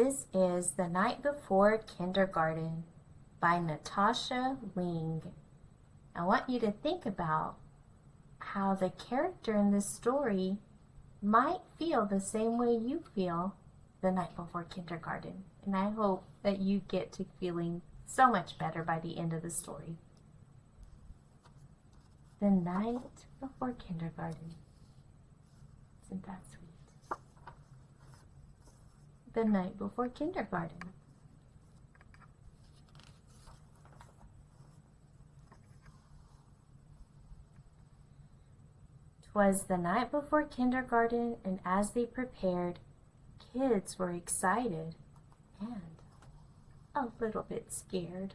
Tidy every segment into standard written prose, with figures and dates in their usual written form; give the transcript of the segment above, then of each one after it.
This is The Night Before Kindergarten by Natasha Ling. I want you to think about how the character in this story might feel the same way you feel the night before kindergarten. And I hope that you get to feeling so much better by the end of the story. The night before kindergarten. Isn't that sweet? The night before kindergarten. "'Twas the night before kindergarten, and as they prepared, kids were excited and a little bit scared.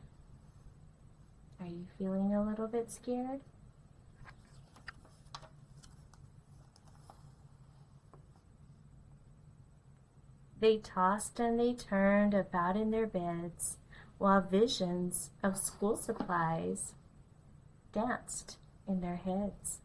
Are you feeling a little bit scared? They tossed and they turned about in their beds, while visions of school supplies danced in their heads.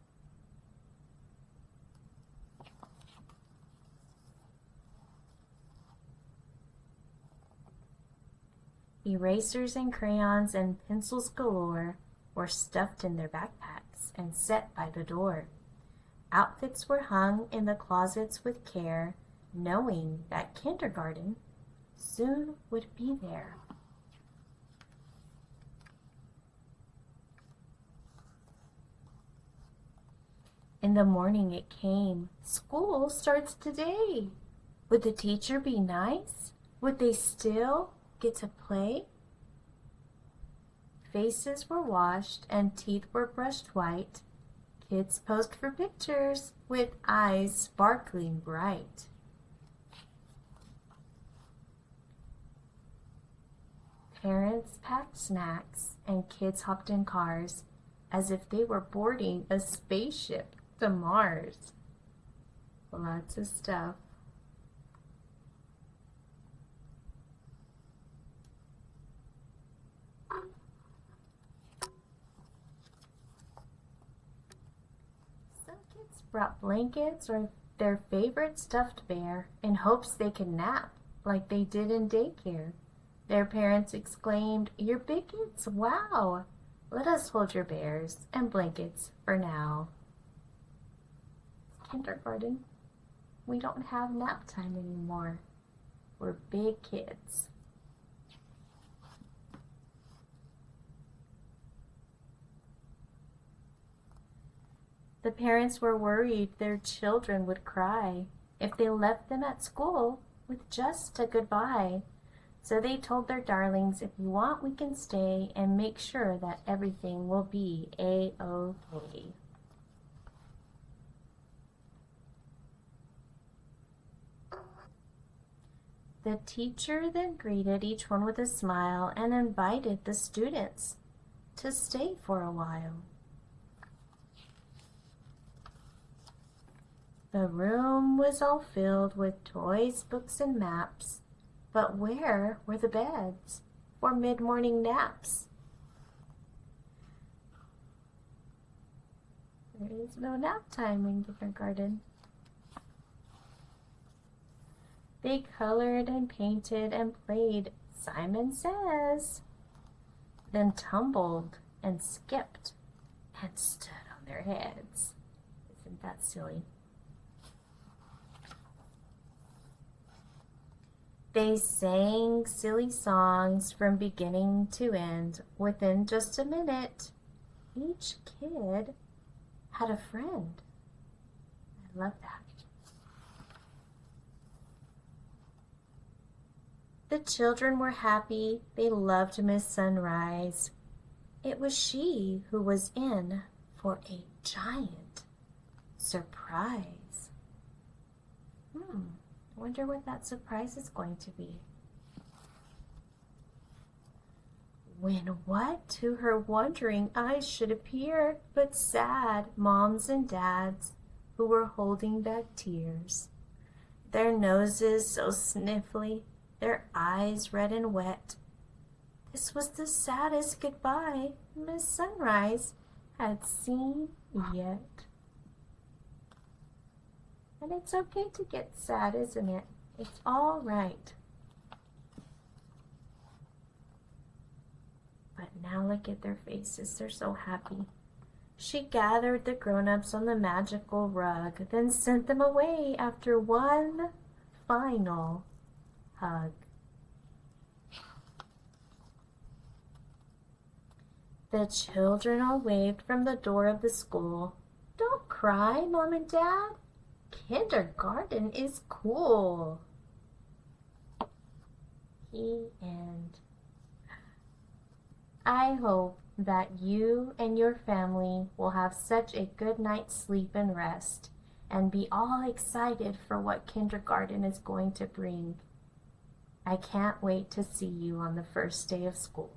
Erasers and crayons and pencils galore were stuffed in their backpacks and set by the door. Outfits were hung in the closets with care, knowing that kindergarten soon would be there. In the morning it came. School starts today. Would the teacher be nice? Would they still get to play? Faces were washed and teeth were brushed white. Kids posed for pictures with eyes sparkling bright. Parents packed snacks and kids hopped in cars as if they were boarding a spaceship to Mars. Lots of stuff. Some kids brought blankets or their favorite stuffed bear in hopes they could nap like they did in daycare. Their parents exclaimed, "Your biggets, wow! Let us hold your bears and blankets for now." Kindergarten. We don't have nap time anymore. We're big kids. The parents were worried their children would cry if they left them at school with just a goodbye. So they told their darlings, "If you want, we can stay and make sure that everything will be A-OK." The teacher then greeted each one with a smile and invited the students to stay for a while. The room was all filled with toys, books, and maps. But where were the beds for mid-morning naps? There is no nap time in kindergarten. They colored and painted and played Simon Says, then tumbled and skipped and stood on their heads. Isn't that silly? They sang silly songs from beginning to end. Within just a minute, each kid had a friend. I love that. The children were happy. They loved Miss Sunrise. It was she who was in for a giant surprise. I wonder what that surprise is going to be. When what to her wondering eyes should appear but sad moms and dads who were holding back tears. Their noses so sniffly, their eyes red and wet. This was the saddest goodbye Miss Sunrise had seen yet. And it's okay to get sad, isn't it? It's all right. now look at their faces. They're so happy. She gathered the grown-ups on the magical rug, then sent them away after one final hug. The children all waved from the door of the school. Don't cry, Mom and Dad. Kindergarten is cool. The end. I hope that you and your family will have such a good night's sleep and rest and be all excited for what kindergarten is going to bring. I can't wait to see you on the first day of school.